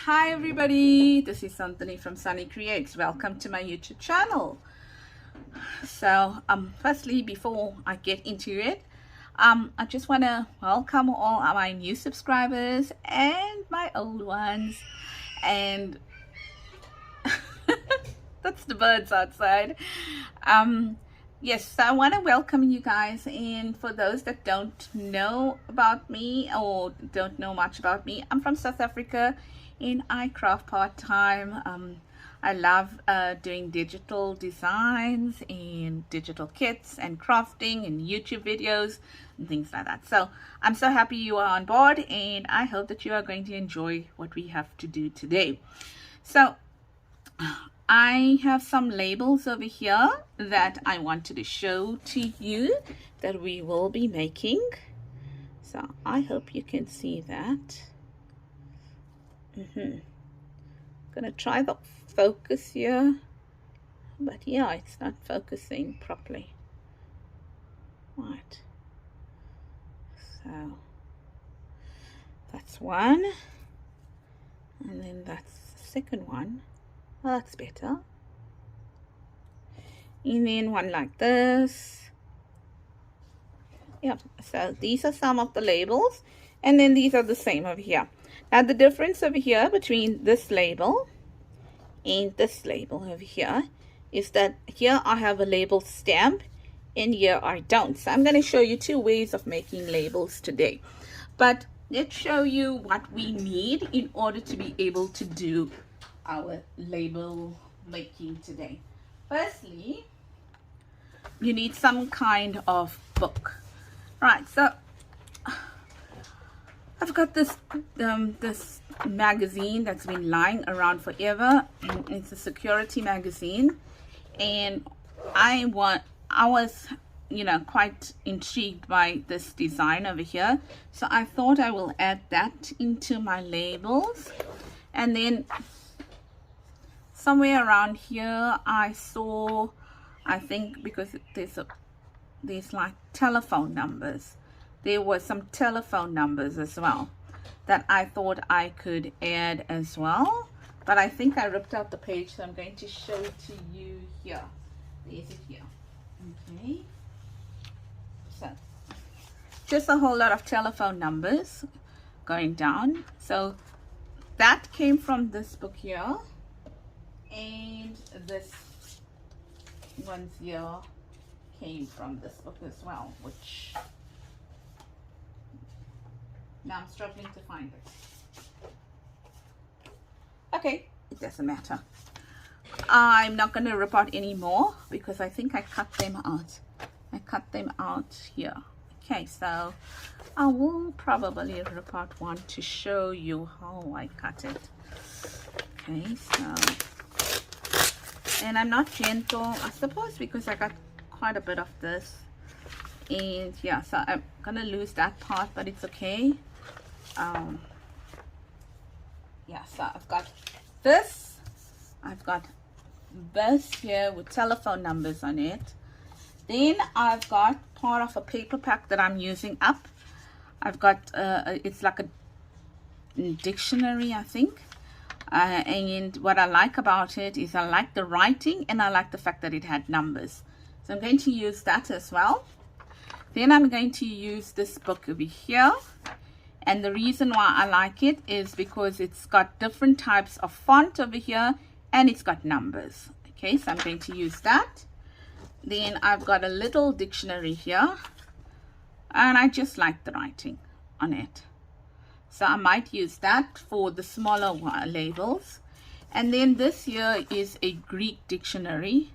Hi everybody, this is Anthony from Sunny Creates. Welcome to my YouTube channel. So firstly, before I get into it, I just want to welcome all my new subscribers and my old ones. And that's the birds outside. Yes, so I want to welcome you guys. And for those that don't know about me or don't know much about me, I'm from South Africa and I craft part-time. I love doing digital designs and digital kits and crafting and YouTube videos and things like that. So I'm so happy you are on board, and I hope that you are going to enjoy what we have to do today. So I have some labels over here that I wanted to show to you that we will be making. So I hope you can see that. Gonna try the focus here, but yeah, it's not focusing properly. Right, so that's one, and then that's the second one. Well, that's better. And then one like this. Yep, so these are some of the labels, and then these are the same over here. Now the difference over here between this label and this label over here is that here I have a label stamp and here I don't. So I'm going to show you two ways of making labels today, but let's show you what we need in order to be able to do our label making today. Firstly, you need some kind of book. Right, so I've got this this magazine that's been lying around forever. It's a security magazine, and I was quite intrigued by this design over here, so I thought I will add that into my labels. And then somewhere around here I saw, I think because there's like telephone numbers, there were some telephone numbers as well that I thought I could add as well, but I think I ripped out the page, so I'm going to show it to you here. There's it here. Okay, so just a whole lot of telephone numbers going down. So that came from this book here, and this one's here came from this book as well, which now I'm struggling to find it. Okay, it doesn't matter. I'm not going to rip out any more because I think I cut them out. I cut them out here. Okay, so I will probably rip out one to show you how I cut it. Okay, so, and I'm not gentle, I suppose, because I got quite a bit of this, and yeah, so I'm gonna lose that part, but it's okay. Yeah, so I've got this here with telephone numbers on it. Then I've got part of a paper pack that I'm using up. I've got it's like a dictionary, I think. And what I like about it is I like the writing, and I like the fact that it had numbers. So I'm going to use that as well. Then I'm going to use this book over here. And the reason why I like it is because it's got different types of font over here, and it's got numbers. Okay, so I'm going to use that. Then I've got a little dictionary here, and I just like the writing on it. So I might use that for the smaller labels. And then this here is a Greek dictionary,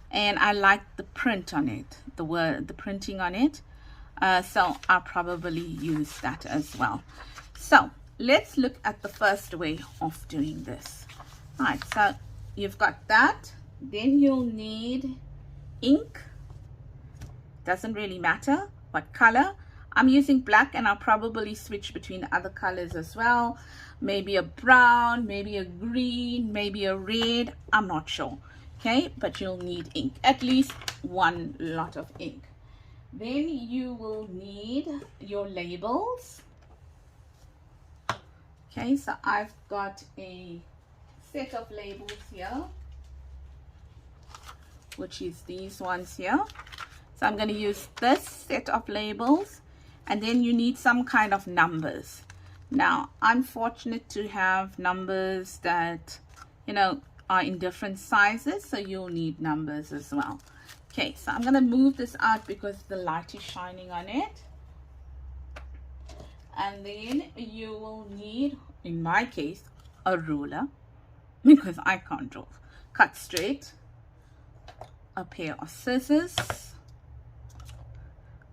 and I like the print on it, the printing on it. So I'll probably use that as well. So let's look at the first way of doing this. All right, so you've got that. Then you'll need ink. Doesn't really matter what color. I'm using black, and I'll probably switch between other colors as well. Maybe a brown, maybe a green, maybe a red. I'm not sure. Okay, but you'll need ink, at least one lot of ink. Then you will need your labels. Okay, so I've got a set of labels here, which is these ones here. So I'm going to use this set of labels, and then you need some kind of numbers. Now, I'm fortunate to have numbers that, you know, are in different sizes, so you'll need numbers as well. Okay, so I'm going to move this out because the light is shining on it. And then you will need, in my case, a ruler, because I can't draw cut straight, a pair of scissors,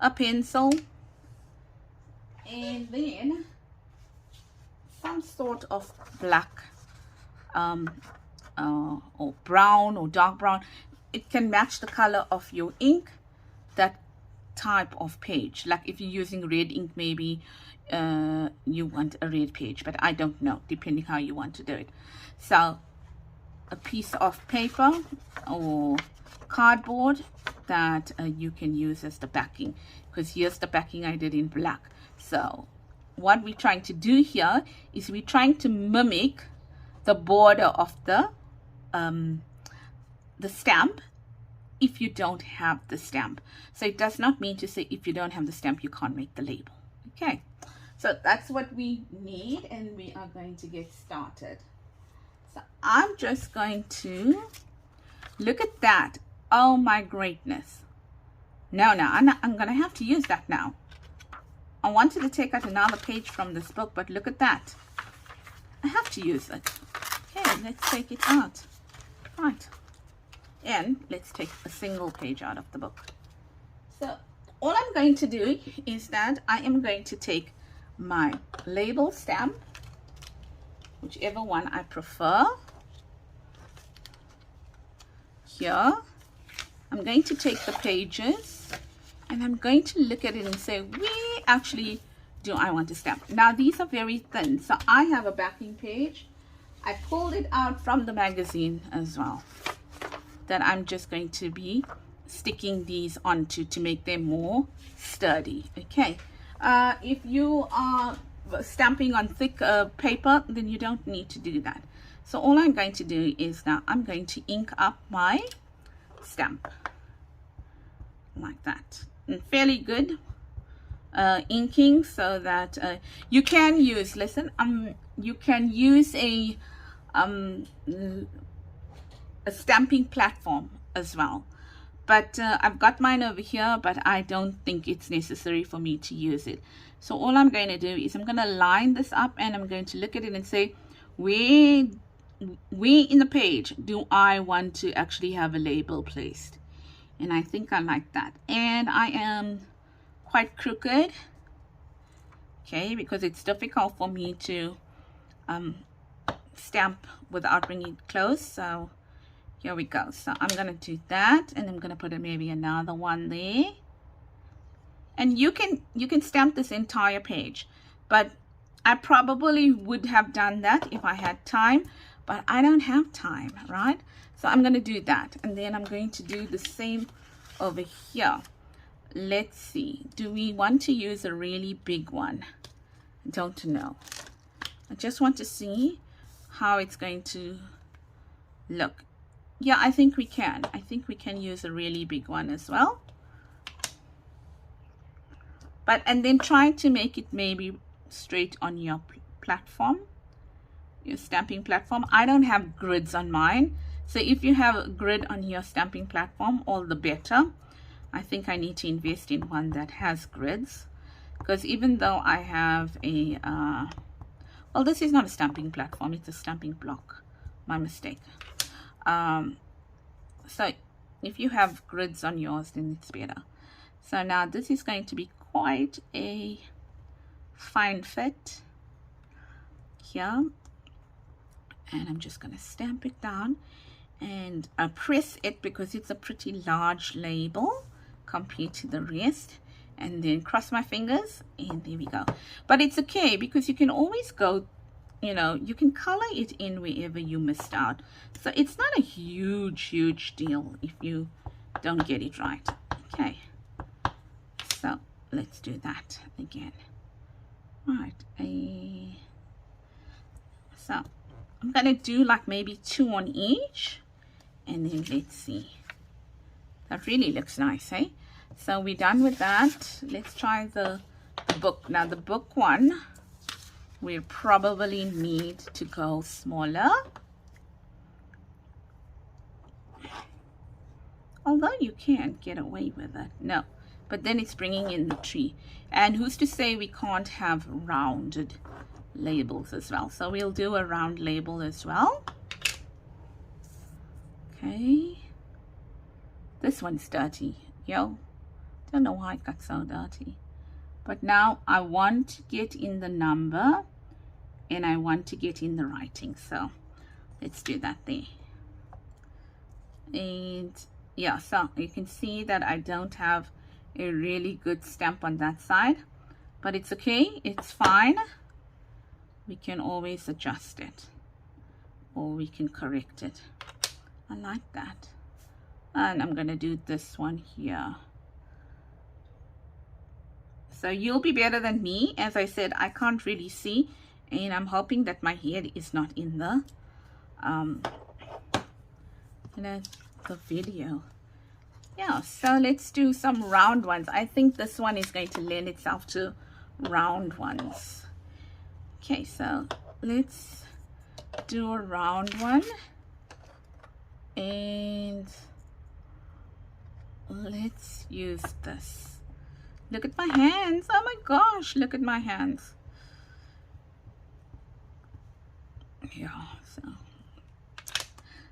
a pencil, and then some sort of black or brown or dark brown. It can match the color of your ink, that type of page. Like if you're using red ink, maybe you want a red page, but I don't know, depending how you want to do it. So a piece of paper or cardboard that you can use as the backing, because here's the backing I did in black. So what we're trying to do here is we're trying to mimic the border of the stamp if you don't have the stamp. So it does not mean to say if you don't have the stamp you can't make the label. Okay, so that's what we need, and we are going to get started. So I'm just going to look at that. Oh my greatness. No, I'm going to have to use that now. I wanted to take out another page from this book, but look at that. I have to use it. Okay, let's take it out. Right. And let's take a single page out of the book. So all I'm going to do is that I am going to take my label stamp, whichever one I prefer. Here, I'm going to take the pages and I'm going to look at it and say, where actually do I want to stamp? Now these are very thin, so I have a backing page. I pulled it out from the magazine as well, that I'm just going to be sticking these onto to make them more sturdy. Okay, if you are stamping on thick paper, then you don't need to do that. So all I'm going to do is now I'm going to ink up my stamp like that, and fairly good inking, so that you can use, listen, you can use a stamping platform as well, but I've got mine over here, but I don't think it's necessary for me to use it. So all I'm going to do is I'm going to line this up, and I'm going to look at it and say, where in the page do I want to actually have a label placed? And I think I like that. And I am quite crooked, okay, because it's difficult for me to stamp without bringing it close. So here we go. So I'm going to do that, and I'm going to put maybe another one there. And you can stamp this entire page, but I probably would have done that if I had time, but I don't have time, right? So I'm going to do that, and then I'm going to do the same over here. Let's see, do we want to use a really big one? Don't know. I just want to see how it's going to look. Yeah, I think we can. I think we can use a really big one as well. But, and then try to make it maybe straight on your platform, your stamping platform. I don't have grids on mine, so if you have a grid on your stamping platform, all the better. I think I need to invest in one that has grids, because even though I have a well, this is not a stamping platform, it's a stamping block, my mistake. So if you have grids on yours, then it's better. So now this is going to be quite a fine fit here, and I'm just going to stamp it down and press it, because it's a pretty large label compared to the rest, and then cross my fingers, and there we go. But it's okay, because you can always go, you know, you can color it in wherever you missed out. So it's not a huge deal if you don't get it right. Okay, so let's do that again. Right, So I'm gonna do like maybe 2 on each, and then let's see. That really looks nice, eh? So we're done with that. Let's try the book. Now the book one, we'll probably need to go smaller. Although you can't get away with it. No, but then it's bringing in the tree. And who's to say we can't have rounded labels as well? So we'll do a round label as well. Okay. This one's dirty. Yo, don't know why it got so dirty. But now I want to get in the number and I want to get in the writing. So let's do that there. And yeah, so you can see that I don't have a really good stamp on that side, but it's okay, it's fine. We can always adjust it, or we can correct it. I like that. And I'm gonna do this one here. So you'll be better than me. As I said, I can't really see, and I'm hoping that my head is not in the the video. Yeah, so let's do some round ones. I think this one is going to lend itself to round ones. Okay, so let's do a round one, and let's use this. Look at my hands. Oh my gosh, look at my hands. Yeah, so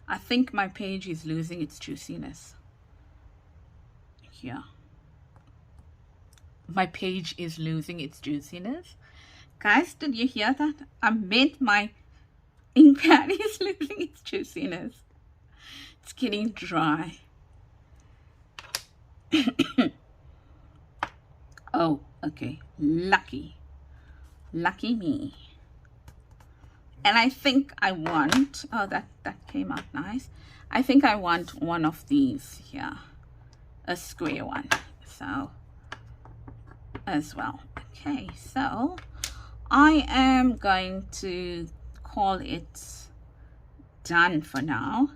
I think my page is losing its juiciness. Yeah, my page is losing its juiciness. Guys, did you hear that? I meant my ink pad is losing its juiciness. It's getting dry. Oh, okay. Lucky me. And I think I want, oh, that came out nice. I think I want one of these here, a square one, so as well. Okay, so I am going to call it done for now,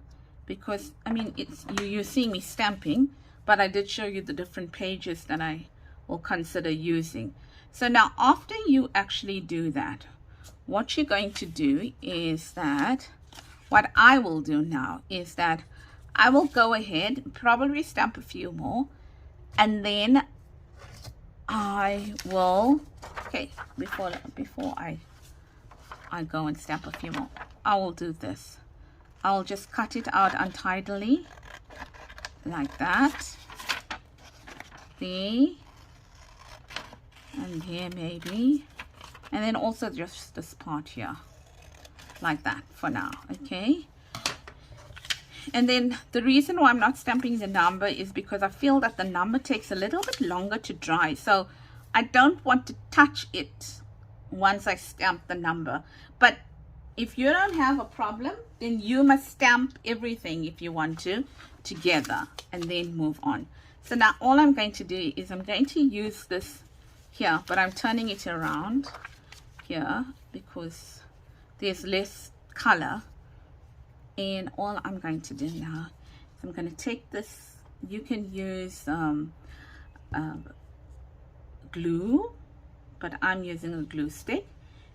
because I mean, it's you're seeing me stamping, but I did show you the different pages that I will consider using. So now after you actually do that, what you're going to do is that, what I will do now is that I will go ahead, probably stamp a few more, and then I will, okay, before I go and stamp a few more, I will do this. I'll just cut it out untidily, like that. There, and here maybe, and then also just this part here, like that for now, okay? And then the reason why I'm not stamping the number is because I feel that the number takes a little bit longer to dry, so I don't want to touch it once I stamp the number. But if you don't have a problem, then you must stamp everything if you want to together and then move on. So now all I'm going to do is I'm going to use this here, but I'm turning it around here because there's less color. And all I'm going to do now is I'm going to take this, you can use glue, but I'm using a glue stick.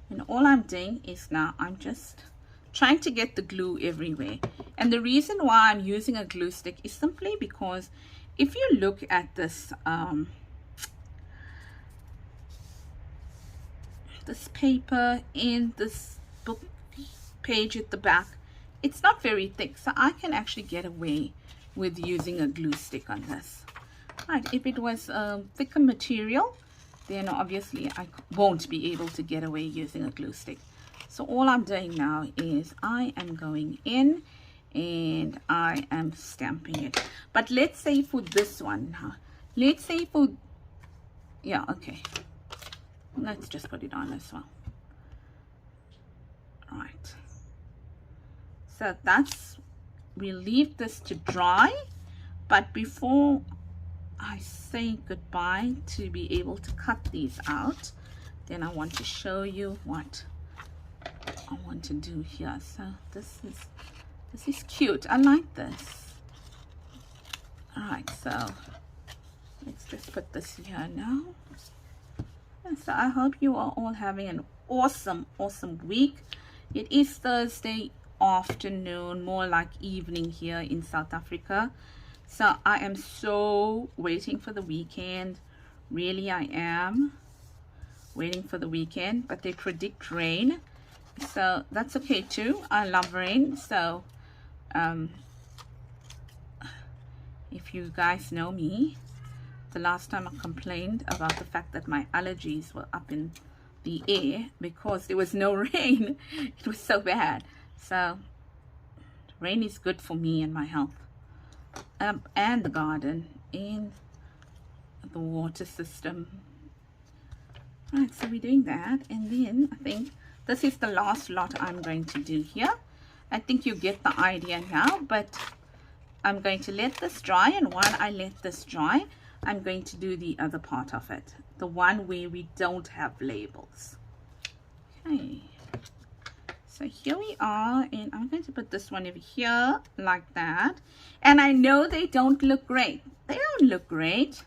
And all I'm doing is now I'm just trying to get the glue everywhere. And the reason why I'm using a glue stick is simply because if you look at this this paper in this book page at the back, it's not very thick, so I can actually get away with using a glue stick on this. Right, if it was thicker material, then obviously I won't be able to get away using a glue stick. So all I'm doing now is I am going in and I am stamping it. But let's say for this one, let's say for, yeah, okay, let's just put it on as well. Right, so that's, we'll leave this to dry. But before I say goodbye, to be able to cut these out, then I want to show you what I want to do here. So this is cute. I like this. All right, so let's just put this here now. And so I hope you are all having an awesome week. It is Thursday afternoon, more like evening here in South Africa. So I am so waiting for the weekend. Really, I am waiting for the weekend, but they predict rain, so that's okay too. I love rain. So if you guys know me, the last time I complained about the fact that my allergies were up in the air because there was no rain. It was so bad. So rain is good for me and my health, and the garden and the water system. Right, so we're doing that, and then I think this is the last lot I'm going to do here. I think you get the idea now, but I'm going to let this dry, and while I let this dry, I'm going to do the other part of it, the one where we don't have labels. Okay, so here we are, and I'm going to put this one over here like that. And I know they don't look great. They don't look great,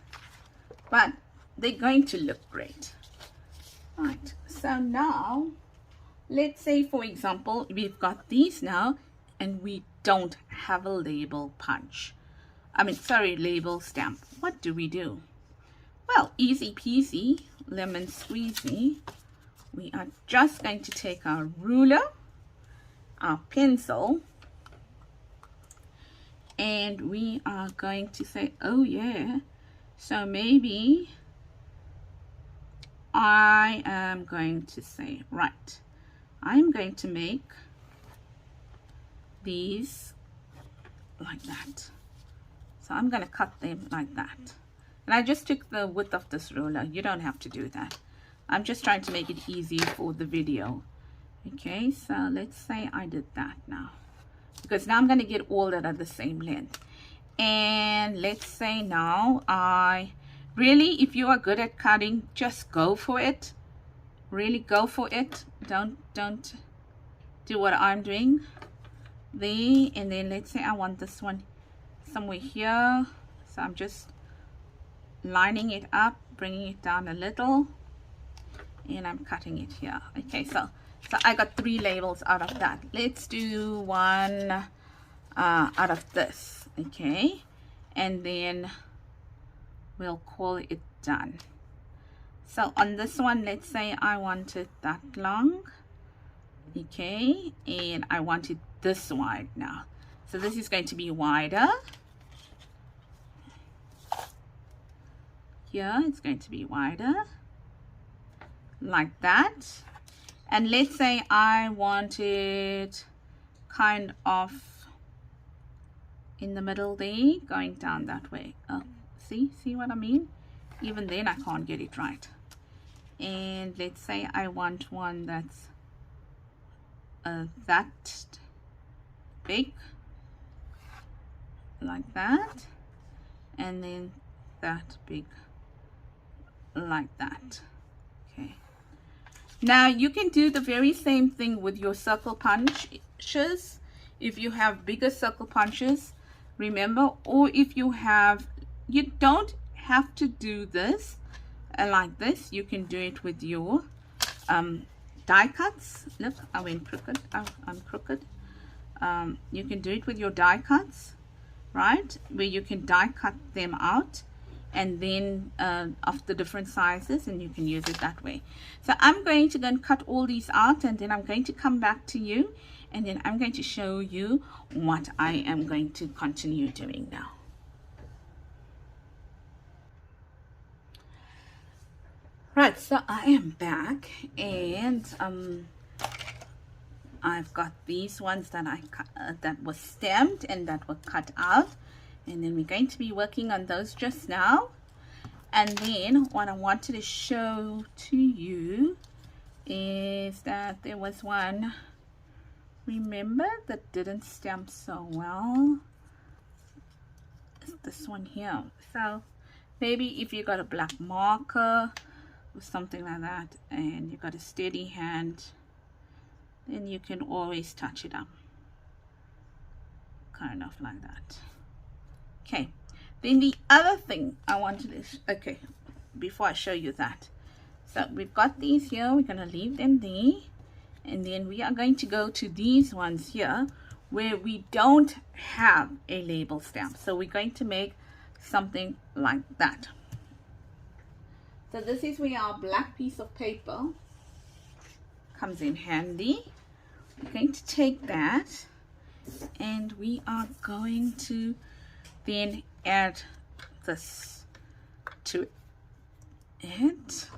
but they're going to look great. Right, so now let's say, for example, we've got these now and we don't have a label punch. Label stamp. What do we do? Well, easy peasy, lemon squeezy. We are just going to take our ruler, our pencil, and we are going to say, oh yeah, so maybe I am going to say, right, I'm going to make these like that. So I'm going to cut them like that. And I just took the width of this ruler. You don't have to do that. I'm just trying to make it easy for the video. Okay, so let's say I did that now, because now I'm going to get all that are the same length. And let's say now really, if you are good at cutting, just go for it. Really go for it. Don't do what I'm doing there. And then let's say I want this one somewhere here, so I'm just lining it up, bringing it down a little, and I'm cutting it here. Okay, so I got 3 labels out of that. Let's do one out of this. Okay, and then we'll call it done. So on this one, let's say I want it that long. Okay, and I want it this wide now. So this is going to be wider. Here it's going to be wider like that. And let's say I want it kind of in the middle there, going down that way. Oh, see what I mean? Even then I can't get it right. And let's say I want one that's that big, like that, and then that big, like that. Okay, now you can do the very same thing with your circle punches if you have bigger circle punches, remember, or if you have, you don't have to do this like this. You can do it with your die cuts. Look, I went crooked. I'm crooked. You can do it with your die cuts, right, where you can die cut them out, and then of the different sizes, and you can use it that way. So I'm going to go and cut all these out, and then I'm going to come back to you, and then I'm going to show you what I am going to continue doing now. Right, so I am back, and I've got these ones that I cut, that was stamped and that were cut out, and then we're going to be working on those just now. And then what I wanted to show to you is that there was one, remember, that didn't stamp so well. It's this one here. So maybe if you got a black marker or something like that, and you got a steady hand, then you can always touch it up, kind of like that. Okay, then the other thing I wanted is, okay, before I show you that, so we've got these here, we're going to leave them there, and then we are going to go to these ones here where we don't have a label stamp. So we're going to make something like that. So this is where our black piece of paper comes in handy. We're going to take that and we are going to then add this to it.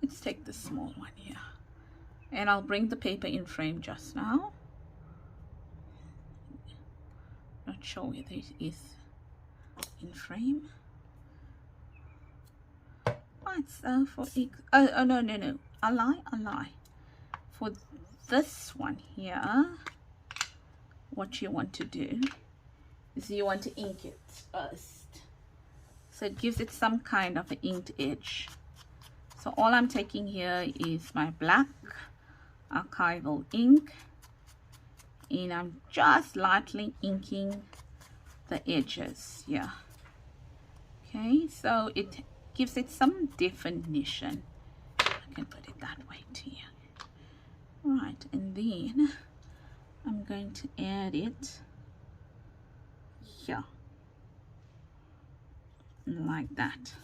Let's take the small one here, and I'll bring the paper in frame just now. Not sure whether it is in frame. Right, so for no, I lie. For this one here, what you want to do is you want to ink it first, so it gives it some kind of an inked edge. So all I'm taking here is my black archival ink, and I'm just lightly inking the edges here. Okay, so it gives it some definition. I can put it that way to you. Right, and then I'm going to add it here, like that.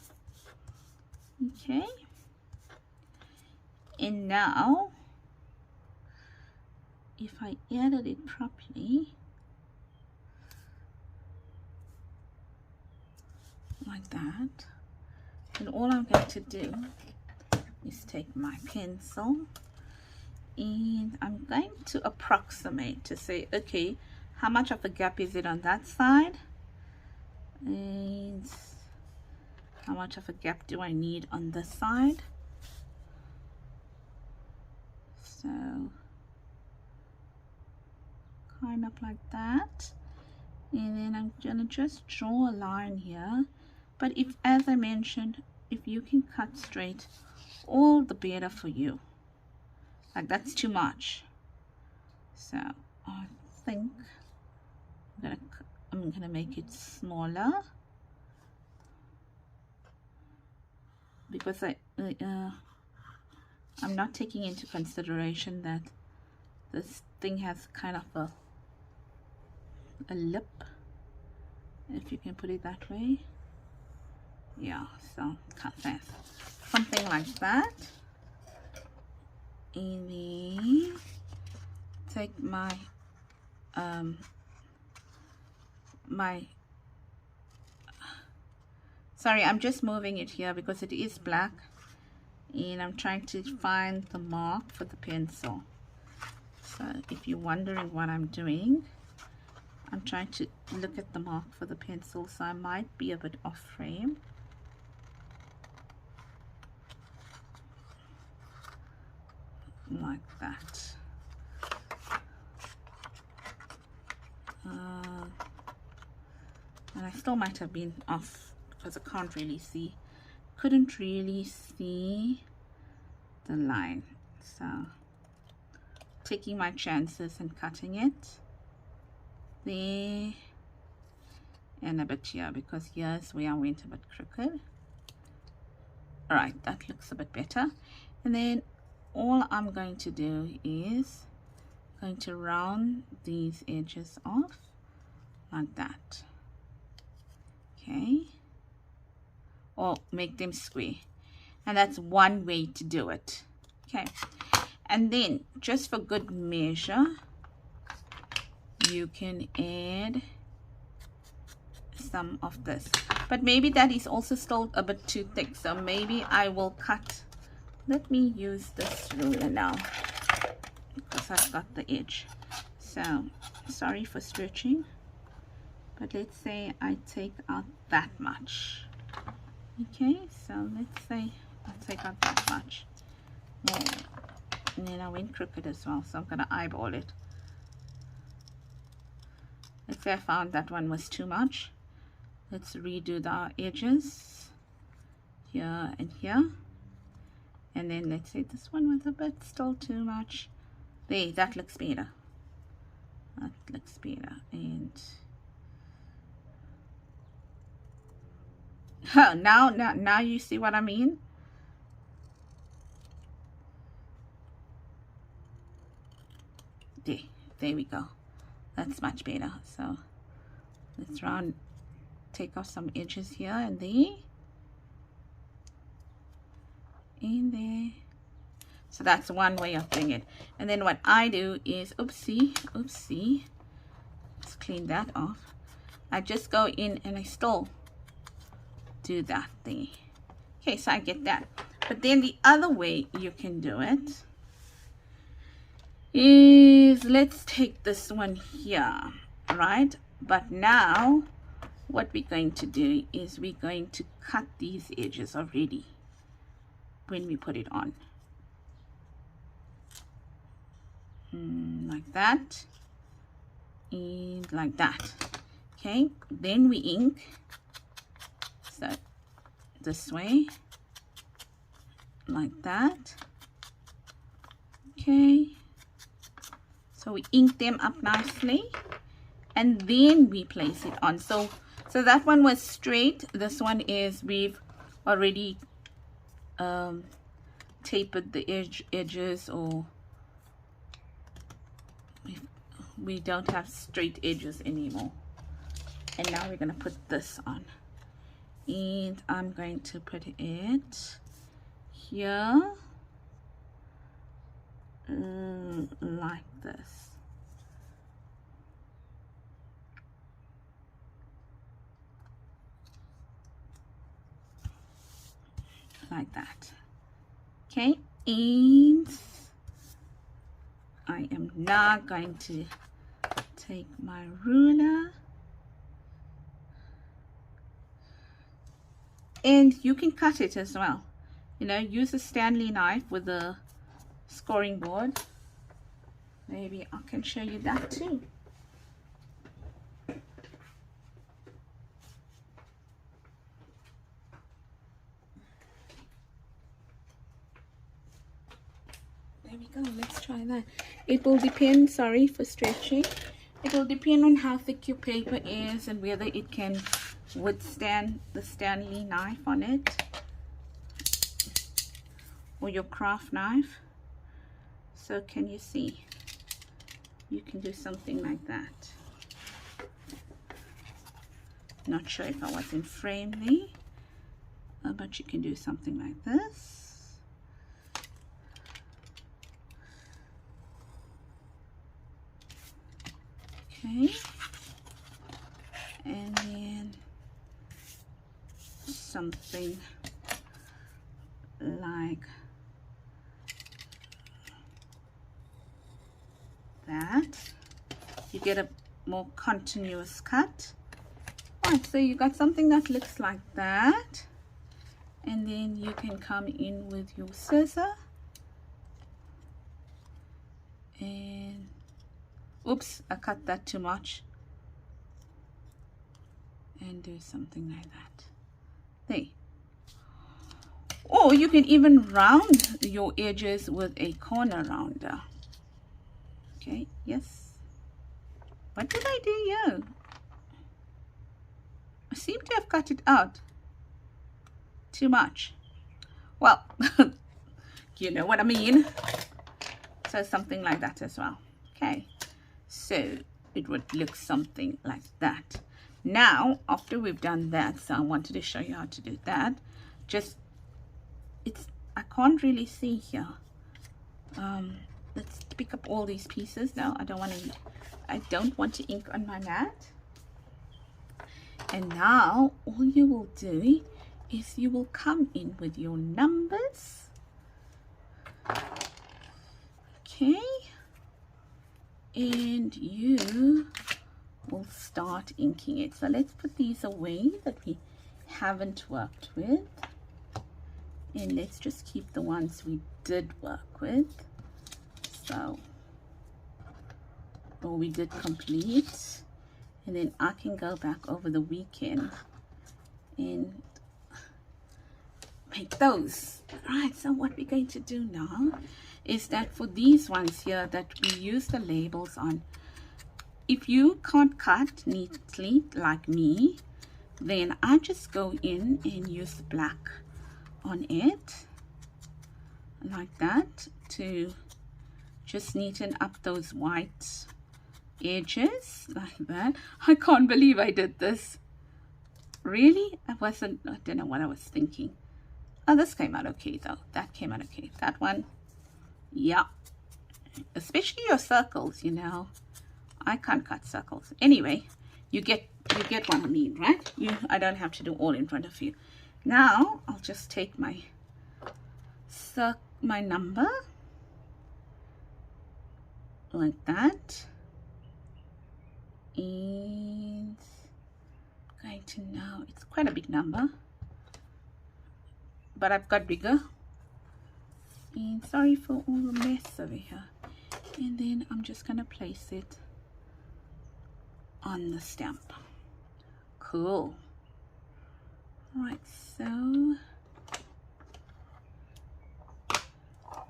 Okay, and now if I added it properly, like that, and all I'm going to do is take my pencil and I'm going to approximate to say, okay, how much of a gap is it on that side, and how much of a gap do I need on this side. So kind of like that, and then I'm gonna just draw a line here. But if, as I mentioned, if you can cut straight, all the better for you. Like, that's too much, so I think I'm gonna make it smaller, because I'm not taking into consideration that this thing has kind of a lip, if you can put it that way. Yeah, so cut that, something like that, and then take my sorry, I'm just moving it here because it is black and I'm trying to find the mark for the pencil. So if you're wondering what I'm doing, I'm trying to look at the mark for the pencil, so I might be a bit off frame. Like that. And I still might have been off because I couldn't really see the line. So taking my chances and cutting it there and a bit here, because here's where I went a bit crooked. All right, that looks a bit better. And then all I'm going to do is going to round these edges off like that. Okay, or make them square, and that's one way to do it. Okay, and then just for good measure, you can add some of this, but maybe that is also still a bit too thick, so maybe I will cut. Let me use this ruler now because I've got the edge. So sorry for stretching, but let's say I take out that much. Okay, so let's say I take out that much. And then I went crooked as well, so I'm going to eyeball it. Let's say I found that one was too much. Let's redo the edges here and here, And then let's say this one was a bit still too much. There, that looks better. That looks better. And now you see what I mean. There we go. That's much better. So let's take off some edges here and there. In there. So that's one way of doing it. And then what I do is, oopsie, let's clean that off. I just go in and I still do that there. Okay, so I get that. But then the other way you can do it is, let's take this one here, right? But now what we're going to do is we're going to cut these edges already when we put it on. Like that and like that. Okay, then we ink, so this way, like that. Okay, so we ink them up nicely and then we place it on. So that one was straight. This one is, we've already tapered the edges, or we don't have straight edges anymore. And now we're going to put this on, and I'm going to put it here like this. Like that. Okay, and I am now going to take my ruler, and you can cut it as well. You know, use a Stanley knife with a scoring board. Maybe I can show you that too. There we go. Let's try that. It will depend, sorry for stretching, it will depend on how thick your paper is and whether it can withstand the Stanley knife on it, or your craft knife. So can you see? You can do something like that. Not sure if I was in frame there, but you can do something like this. Okay, and then something like that. You get a more continuous cut. Alright, so you got something that looks like that, and then you can come in with your scissor and oops, I cut that too much, and do something like that. There. Or you can even round your edges with a corner rounder. Okay, yes. What did I do here? I seem to have cut it out too much. Well, you know what I mean. So something like that as well. Okay. So it would look something like that. Now, after we've done that, so I wanted to show you how to do that. Just, I can't really see here. Let's pick up all these pieces. No, I don't want to ink on my mat. And now all you will do is you will come in with your numbers. Okay. And you will start inking it. So let's put these away that we haven't worked with, and let's just keep the ones we did work with, so, or we did complete, and then I can go back over the weekend and make those. Right, so what we're going to do now is that for these ones here that we use the labels on, if you can't cut neatly like me, then I just go in and use the black on it like that to just neaten up those white edges like that. I can't believe I did this. Really? I don't know what I was thinking. Oh, this came out okay though. That came out okay. That one, yeah. Especially your circles, you know. I can't cut circles. Anyway, you get what I mean, right? I don't have to do all in front of you. Now I'll just take my number like that, and I'm going to now, it's quite a big number, but I've got bigger, and sorry for all the mess over here. And then I'm just gonna place it on the stamp. Cool. Right, so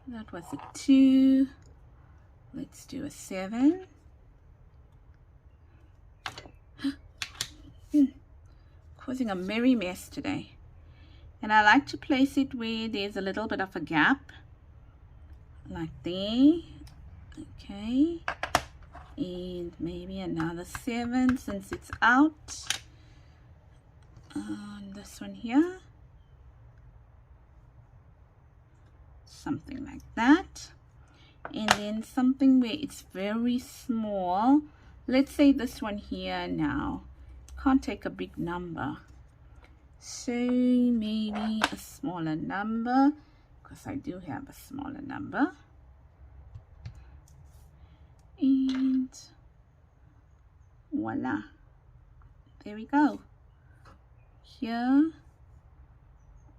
that was a 2. Let's do a 7. Causing a merry mess today. And I like to place it where there's a little bit of a gap, like there. Okay, and maybe another 7 since it's out on this one here, something like that. And then something where it's very small, let's say this one here. Now can't take a big number, so maybe a smaller number, because I do have a smaller number. And voila, there we go. Here,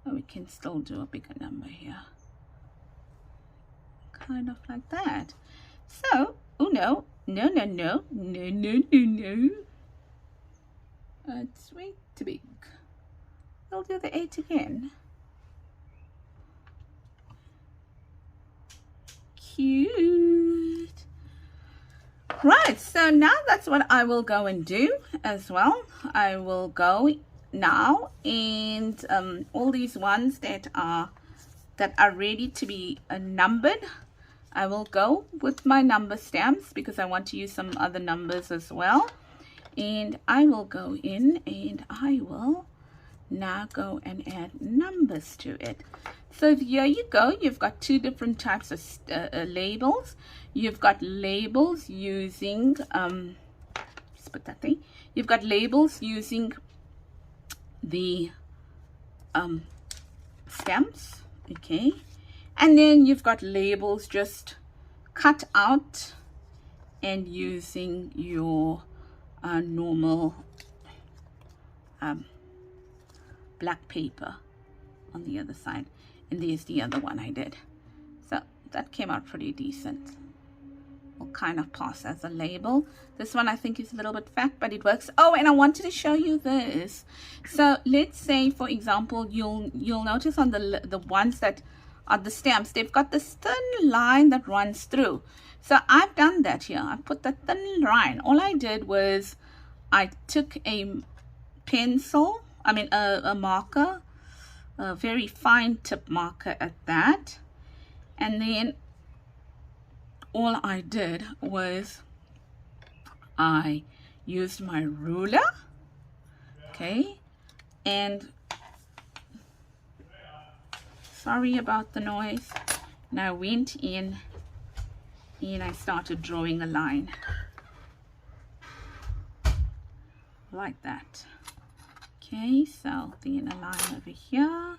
oh, we can still do a bigger number here, kind of like that. So, oh no, it's way too big. I'll do the 8 again. Cute. Right, so now that's what I will go and do as well. I will go now and all these ones that are ready to be numbered, I will go with my number stamps because I want to use some other numbers as well. And I will go in and I will now go and add numbers to it. So here you go. You've got 2 different types of labels. You've got labels using let's put that thing. You've got labels using the stamps, okay, and then you've got labels just cut out and using your normal black paper on the other side. And there's the other one I did. So that came out pretty decent. Will kind of pass as a label. This one I think is a little bit fat, but it works. Oh, and I wanted to show you this. So let's say, for example, you'll notice on the ones that are the stamps, they've got this thin line that runs through. So I've done that here. I put the thin line. All I did was I took a pencil, a marker, a very fine tip marker at that, and then all I did was I used my ruler, okay, and sorry about the noise, and I went in and I started drawing a line like that. Okay, so then a line over here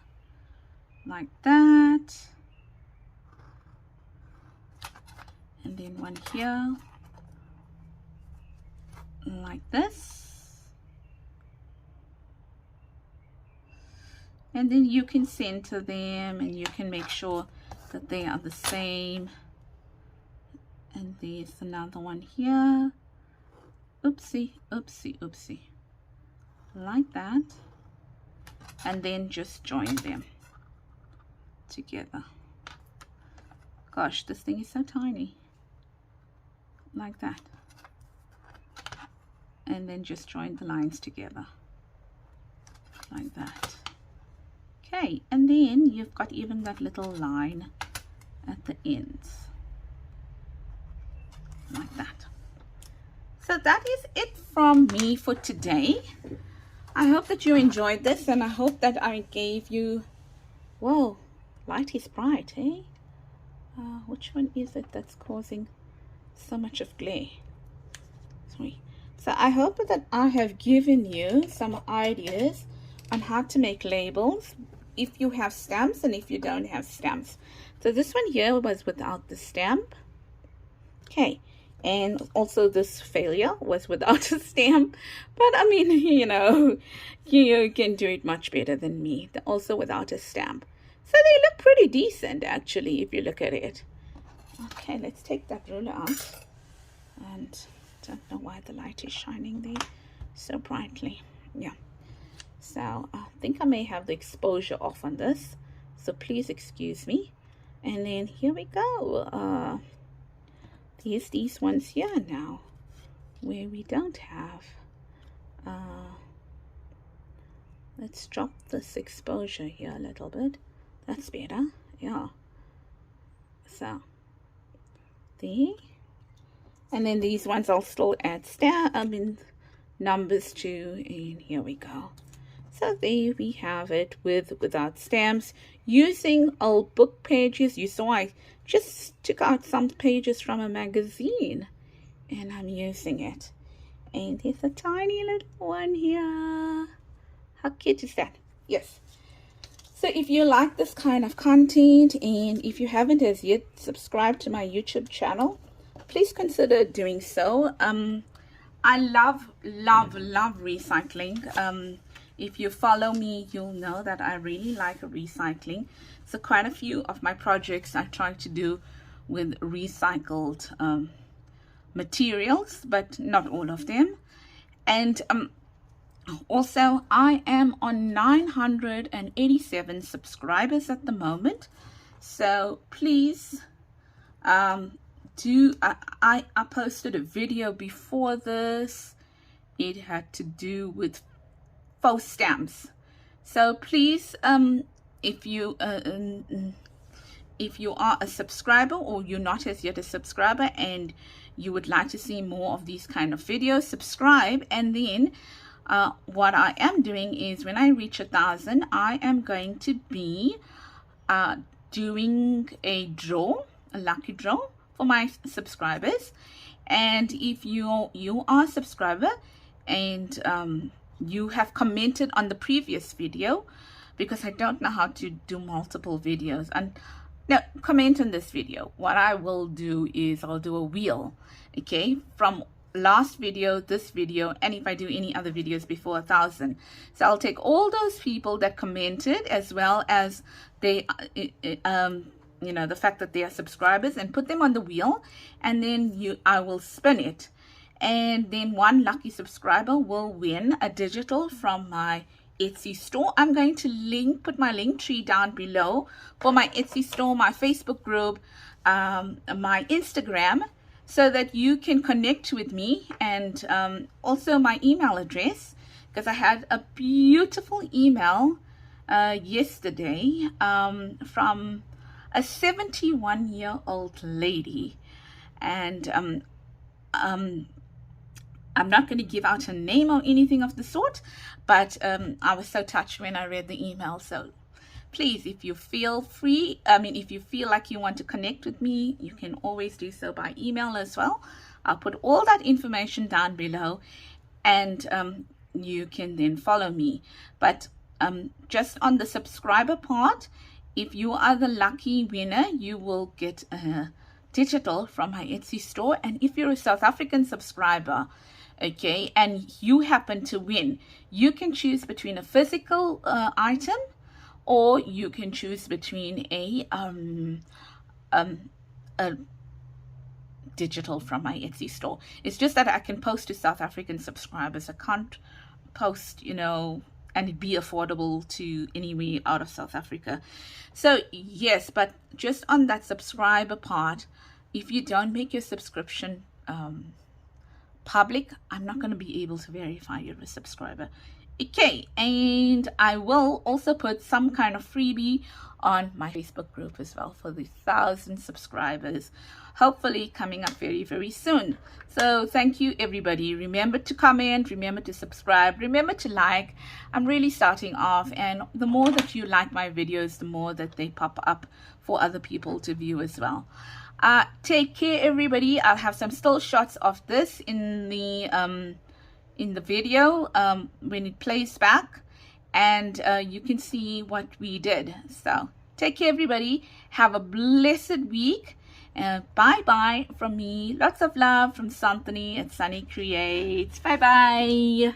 like that, and then one here like this, and then you can center them and you can make sure that they are the same. And there's another one here, oopsie oopsie oopsie, like that, and then just join them together. Gosh, this thing is so tiny. Like that. And then just join the lines together. Like that. Okay, and then you've got even that little line at the ends. Like that. So that is it from me for today. I hope that you enjoyed this, and I hope that I gave you, whoa, light is bright, eh? Which one is it that's causing so much of glare? Sorry. So I hope that I have given you some ideas on how to make labels if you have stamps and if you don't have stamps. So this one here was without the stamp. Okay. And also this failure was without a stamp. But I mean, you know, you can do it much better than me. They're also without a stamp. So they look pretty decent, actually, if you look at it. Okay, let's take that ruler out. And I don't know why the light is shining there so brightly. Yeah. So I think I may have the exposure off on this. So please excuse me. And then here we go. There's these ones here now where we don't have. Let's drop this exposure here a little bit. That's better. Yeah. So there. And then these ones I'll still add numbers to, and here we go. So there we have it without stamps, using old book pages. You saw I just took out some pages from a magazine and I'm using it. And there's a tiny little one here. How cute is that? Yes. So if you like this kind of content, and if you haven't as yet subscribed to my YouTube channel, please consider doing so. I love recycling. If you follow me, you'll know that I really like recycling. So quite a few of my projects I try to do with recycled materials, but not all of them. And also, I am on 987 subscribers at the moment. So please I posted a video before this. It had to do with faux stamps. So please, if you are a subscriber or you're not as yet a subscriber and you would like to see more of these kind of videos, subscribe. And then what I am doing is when I reach 1,000, I am going to be doing a lucky draw for my subscribers. And if you are a subscriber and you have commented on the previous video, because I don't know how to do multiple videos, and now comment on this video. What I will do is I'll do a wheel, okay, from last video, this video, and if I do any other videos before 1,000. So I'll take all those people that commented, as well as they you know, the fact that they are subscribers, and put them on the wheel, and then I will spin it, and then one lucky subscriber will win a digital from my Etsy store. I'm going to put my link tree down below for my Etsy store, my Facebook group, my Instagram, so that you can connect with me, and also my email address, because I had a beautiful email yesterday from a 71-year-old lady, and I'm not going to give out her name or anything of the sort, but I was so touched when I read the email. So please, if you feel if you feel like you want to connect with me, you can always do so by email as well. I'll put all that information down below, and you can then follow me. But just on the subscriber part, if you are the lucky winner, you will get a digital from my Etsy store. And if you're a South African subscriber, okay, and you happen to win, you can choose between a physical item, or you can choose between a digital from my Etsy store. It's just that I can post to South African subscribers. I can't post, you know, and it be affordable to anywhere out of South Africa. So yes, but just on that subscriber part, if you don't make your subscription public, I'm not going to be able to verify you're a subscriber. Okay, and I will also put some kind of freebie on my Facebook group as well for the 1,000 subscribers, hopefully coming up very, very soon. So thank you, everybody. Remember to comment, remember to subscribe, remember to like. I'm really starting off, and the more that you like my videos, the more that they pop up for other people to view as well. Take care, everybody. I'll have some still shots of this in the video when it plays back, and you can see what we did. So take care, everybody. Have a blessed week. Bye bye from me. Lots of love from Santhony at Sunny Creates. Bye bye.